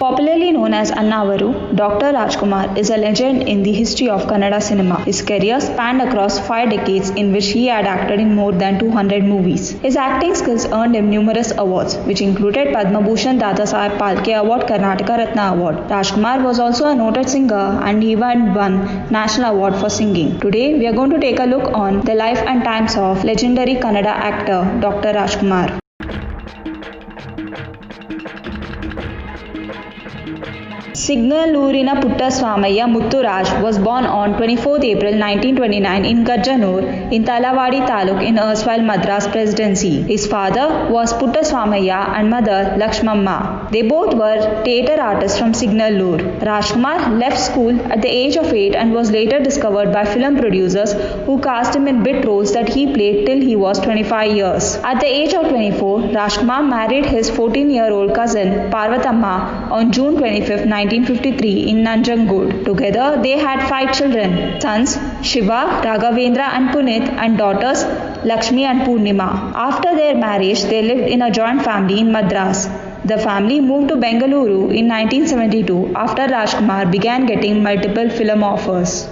Popularly known as Annavaru, Dr. Rajkumar is a legend in the history of Kannada cinema. His career spanned across 5 decades in which he had acted in more than 200 movies. His acting skills earned him numerous awards, which included Padma Bhushan Dadasaheb Phalke Award, Karnataka Ratna Award. Rajkumar was also a noted singer and he won National Award for singing. Today, we are going to take a look on the life and times of legendary Kannada actor Dr. Rajkumar. Signalurina Putta Soumya Mutturaj was born on 24th April 1929 in Gajjanur in Talavadi Taluk in erstwhile Madras Presidency. His father was Putta Soumya and mother Lakshmamma. They both were theatre artists from Signalur. Rajkumar left school at the age of 8 and was later discovered by film producers who cast him in bit roles that he played till he was 25 years. At the age of 24, Rajkumar married his 14-year-old cousin Parvatamma on June 25, 1953 in Nanjangud. Together they had 5 children, sons Shiva, Raghavendra and Punit and daughters Lakshmi and Purnima. After their marriage they lived in a joint family in Madras. The family moved to Bengaluru in 1972 after Rajkumar began getting multiple film offers.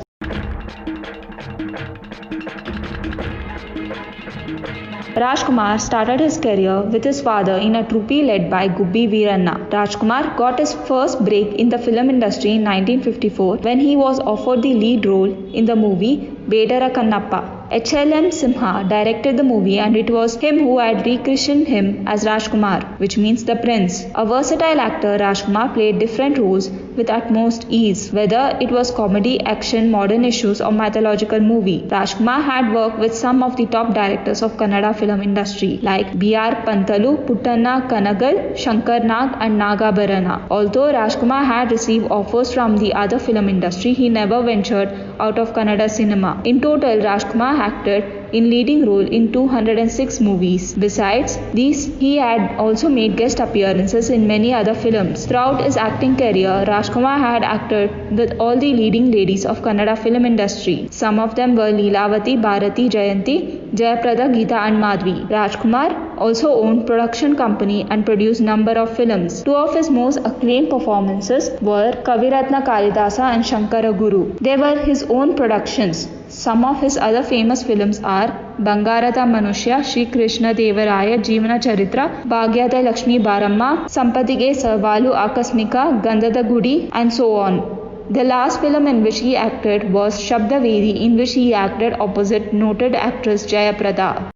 Rajkumar started his career with his father in a troupe led by Gubbi Veeranna. Rajkumar got his first break in the film industry in 1954 when he was offered the lead role in the movie Bedara Kannappa. H.L.M. Simha directed the movie and it was him who had rechristened him as Rajkumar, which means the prince. A versatile actor, Rajkumar played different roles with utmost ease, whether it was comedy, action, modern issues or mythological movie. Rajkumar had worked with some of the top directors of Kannada film industry like B.R. Pantalu, Puttanna Kanagal, Shankar Nag and Nagabharana. Although Rajkumar had received offers from the other film industry, he never ventured out of Kannada cinema. In total, Rajkumar acted in leading role in 206 movies. Besides these, he had also made guest appearances in many other films. Throughout his acting career, Rajkumar had acted with all the leading ladies of Kannada film industry. Some of them were Leelavati, Bharati, Jayanti, Jayaprada, Geeta and Madhvi. Rajkumar also owned production company and produced number of films. 2 of his most acclaimed performances were Kaviratna Kalidasa and Shankara Guru. They were his own productions. Some of his other famous films are Bangarata Manushya, Shri Krishna Devaraya, Jeevana Charitra, Bhagyada Lakshmi Baramma, Sampatige Sarvalu Akasmika, Gandhada Gudi and so on. The last film in which he acted was Shabdavedi, in which he acted opposite noted actress Jayaprada.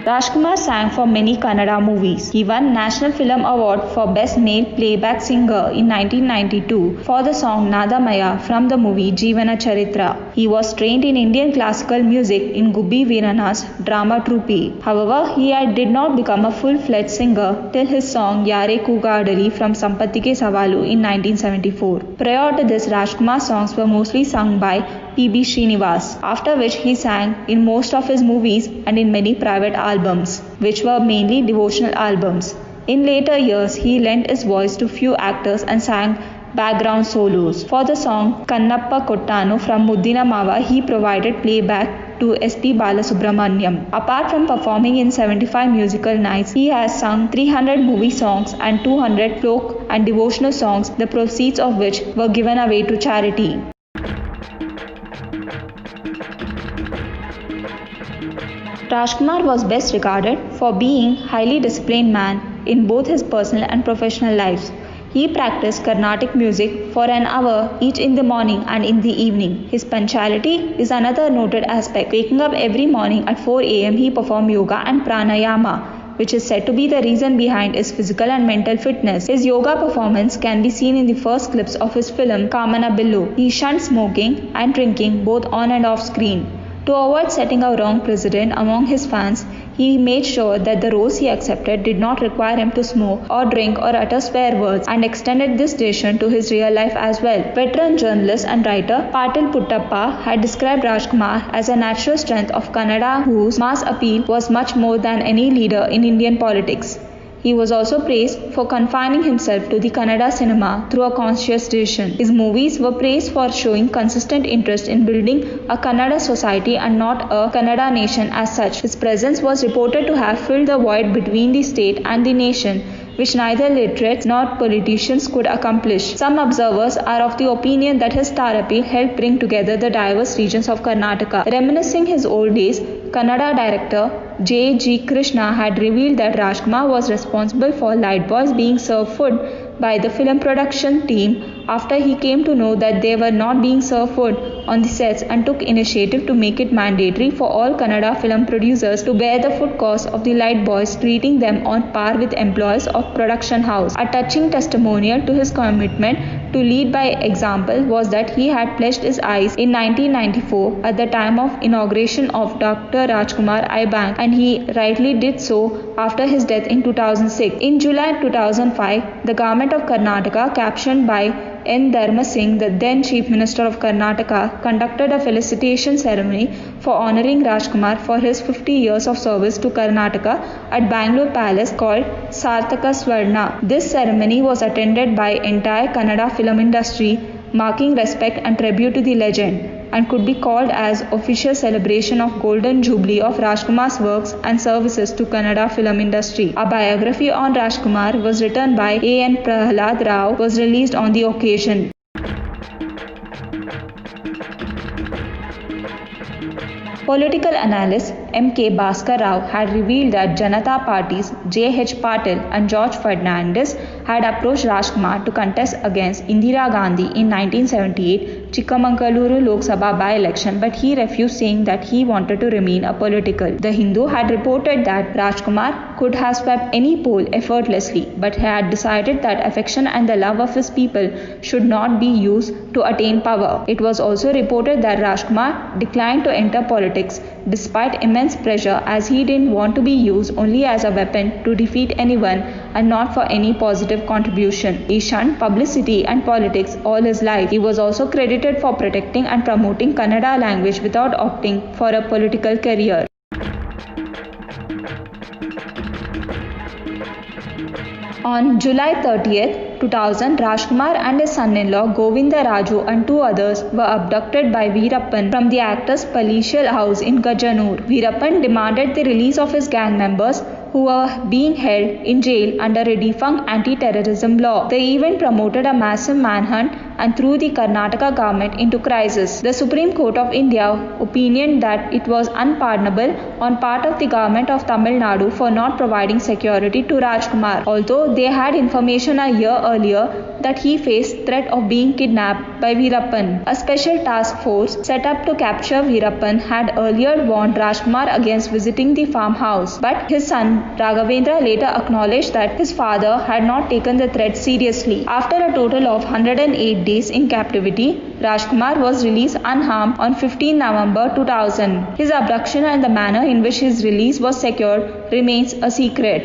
Rajkumar sang for many Kannada movies. He won National Film Award for Best Male Playback Singer in 1992 for the song Nadamaya from the movie Jeevana Charitra. He was trained in Indian classical music in Gubbi Veeranna's drama troupe. However, he did not become a full-fledged singer till his song Yare Koogadali from Sampatige Savalu in 1974. Prior to this, Rajkumar's songs were mostly sung by P.B. Srinivas, after which he sang in most of his movies and in many private albums, which were mainly devotional albums. In later years, he lent his voice to few actors and sang background solos. For the song Kannappa Kottanu from Muddina Mava, he provided playback to S.P. Balasubramaniam. Apart from performing in 75 musical nights, he has sung 300 movie songs and 200 folk and devotional songs, the proceeds of which were given away to charity. Rajkumar was best regarded for being highly disciplined man in both his personal and professional lives. He practiced Carnatic music for an hour each in the morning and in the evening. His punctuality is another noted aspect. Waking up every morning at 4 a.m. he performed yoga and pranayama, which is said to be the reason behind his physical and mental fitness. His yoga performance can be seen in the first clips of his film Kamana Billu. He shunned smoking and drinking both on and off screen. To avoid setting a wrong precedent among his fans, he made sure that the roles he accepted did not require him to smoke or drink or utter swear words, and extended this decision to his real life as well. Veteran journalist and writer Patil Puttappa had described Rajkumar as a natural strength of Kannada whose mass appeal was much more than any leader in Indian politics. He was also praised for confining himself to the Kannada cinema through a conscious decision. His movies were praised for showing consistent interest in building a Kannada society and not a Kannada nation as such. His presence was reported to have filled the void between the state and the nation, which neither literates nor politicians could accomplish. Some observers are of the opinion that his star appeal helped bring together the diverse regions of Karnataka. Reminiscing his old days, Kannada director J. G. Krishna had revealed that Rajkumar was responsible for light boys being served food by the film production team after he came to know that they were not being served food on the sets and took initiative to make it mandatory for all Kannada film producers to bear the food costs of the light boys, treating them on par with employees of production house. A touching testimonial to his commitment to lead by example was that he had pledged his eyes in 1994 at the time of inauguration of Dr. Rajkumar Eye Bank, and he rightly did so after his death in 2006. In July 2005, the government of Karnataka, captioned by N. Dharma Singh, the then Chief Minister of Karnataka, conducted a felicitation ceremony for honouring Rajkumar for his 50 years of service to Karnataka at Bangalore Palace called Sarthaka Swarna. This ceremony was attended by entire Kannada film industry, marking respect and tribute to the legend, and could be called as official celebration of Golden Jubilee of Rajkumar's works and services to Kannada film industry. A biography on Rajkumar was written by A. N. Prahalad Rao was released on the occasion. Political analyst M. K. Bhaskar Rao had revealed that Janata Party's J. H. Patil and George Fernandes had approached Rajkumar to contest against Indira Gandhi in 1978 Chikkamangaluru Lok Sabha by-election, but he refused, saying that he wanted to remain apolitical. The Hindu had reported that Rajkumar could have swept any poll effortlessly, but had decided that affection and the love of his people should not be used to attain power. It was also reported that Rajkumar declined to enter politics despite immense pressure, as he didn't want to be used only as a weapon to defeat anyone and not for any positive contribution. He shunned publicity and politics all his life. He was also credited for protecting and promoting Kannada language without opting for a political career. On July 30th, 2000, Rajkumar and his son-in-law Govinda Raju and two others were abducted by Veerappan from the actor's palatial house in Gajanur. Veerappan demanded the release of his gang members who were being held in jail under a defunct anti-terrorism law. The event promoted a massive manhunt and threw the Karnataka government into crisis. The Supreme Court of India opinioned that it was unpardonable on part of the government of Tamil Nadu for not providing security to Rajkumar, although they had information a year earlier that he faced threat of being kidnapped by Veerappan. A special task force set up to capture Veerappan had earlier warned Rajkumar against visiting the farmhouse, but his son Raghavendra later acknowledged that his father had not taken the threat seriously. After a total of 108 days in captivity, Rajkumar was released unharmed on 15 November 2000. His abduction and the manner in which his release was secured remains a secret.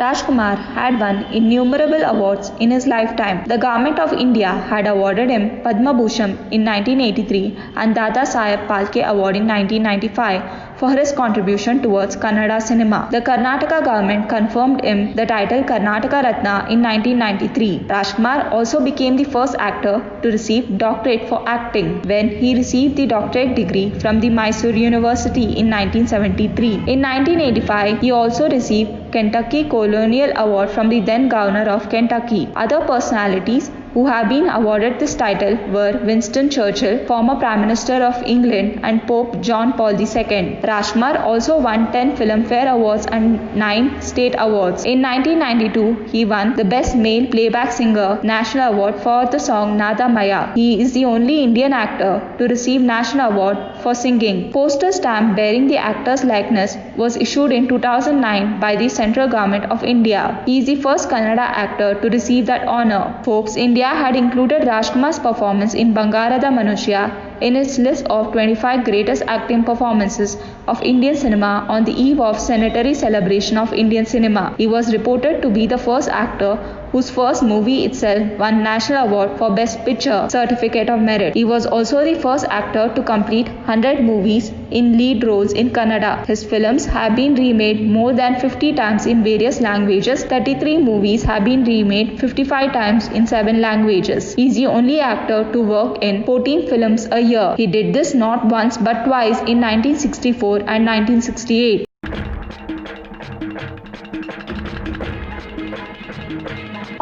Rajkumar had won innumerable awards in his lifetime. The Government of India had awarded him Padma Bhushan in 1983 and Dada Saheb Phalke Award in 1995 for his contribution towards Kannada cinema. The Karnataka government confirmed him the title Karnataka Ratna in 1993. Rajkumar also became the first actor to receive doctorate for acting when he received the doctorate degree from the Mysore University in 1973. In 1985, he also received Kentucky Colonial Award from the then Governor of Kentucky. Other personalities who have been awarded this title were Winston Churchill, former Prime Minister of England, and Pope John Paul II. Rajkumar also won 10 Filmfare Awards and 9 state awards. In 1992, he won the Best Male Playback Singer National Award for the song Nada Maya. He is the only Indian actor to receive National Award for singing. Poster stamp bearing the actor's likeness was issued in 2009 by the Central Government of India. He is the first Kannada actor to receive that honor. Forbes India had included Rajkumar's performance in Bangarada Manushya in its list of 25 greatest acting performances of Indian cinema on the eve of centenary celebration of Indian cinema. He was reported to be the first actor whose first movie itself won National Award for Best Picture Certificate of Merit. He was also the first actor to complete 100 movies in lead roles in Kannada. His films have been remade more than 50 times in various languages. 33 movies have been remade 55 times in 7 languages. He is the only actor to work in 14 films a year. He did this not once but twice in 1964 and 1968.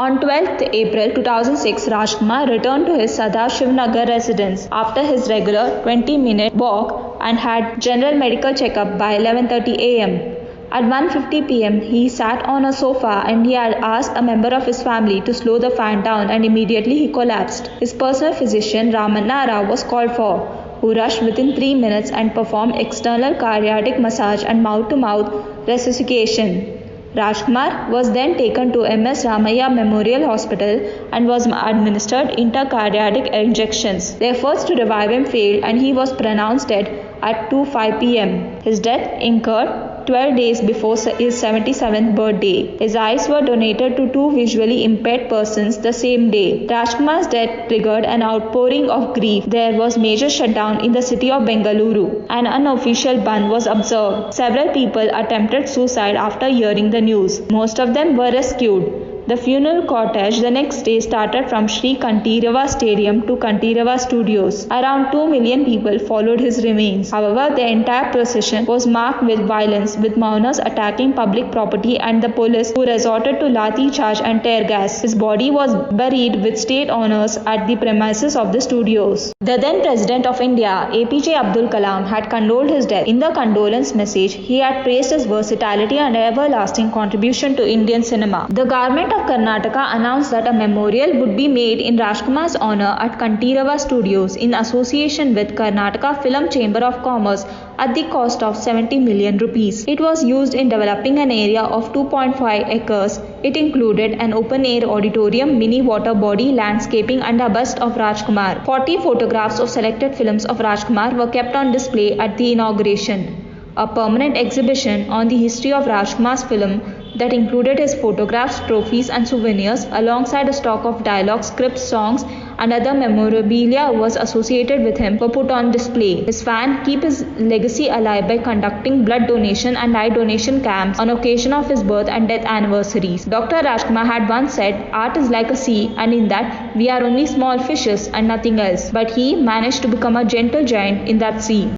On 12th April 2006, Rajkumar returned to his Sadashivnagar residence after his regular 20-minute walk and had general medical checkup by 11:30 am. At 1:50 pm, he sat on a sofa and he had asked a member of his family to slow the fan down, and immediately he collapsed. His personal physician Ramana Rao was called for, who rushed within 3 minutes and performed external cardiac massage and mouth-to-mouth resuscitation. Rajkumar was then taken to MS Ramaiah Memorial Hospital and was administered intracardiac injections. The efforts to revive him failed and he was pronounced dead at 2:05 pm. His death occurred 12 days before his 77th birthday. His eyes were donated to 2 visually impaired persons the same day. Rajkumar's death triggered an outpouring of grief. There was major shutdown in the city of Bengaluru. An unofficial ban was observed. Several people attempted suicide after hearing the news. Most of them were rescued. The funeral cortege the next day started from Sri Kantirava Stadium to Kantirava Studios. Around 2 million people followed his remains. However, the entire procession was marked with violence, with mourners attacking public property and the police who resorted to lathi charge and tear gas. His body was buried with state honours at the premises of the studios. The then President of India, APJ Abdul Kalam, had condoled his death. In the condolence message, he had praised his versatility and everlasting contribution to Indian cinema. The government of Karnataka announced that a memorial would be made in Rajkumar's honor at Kantirava Studios in association with Karnataka Film Chamber of Commerce at the cost of 70 million rupees. It was used in developing an area of 2.5 acres. It included an open-air auditorium, mini water body, landscaping and a bust of Rajkumar. 40 photographs of selected films of Rajkumar were kept on display at the inauguration. A permanent exhibition on the history of Rajkumar's film that included his photographs, trophies and souvenirs alongside a stock of dialogue, scripts, songs and other memorabilia was associated with him were put on display. His fans keep his legacy alive by conducting blood donation and eye donation camps on occasion of his birth and death anniversaries. Dr. Rajkumar had once said, "Art is like a sea and in that we are only small fishes and nothing else." But he managed to become a gentle giant in that sea.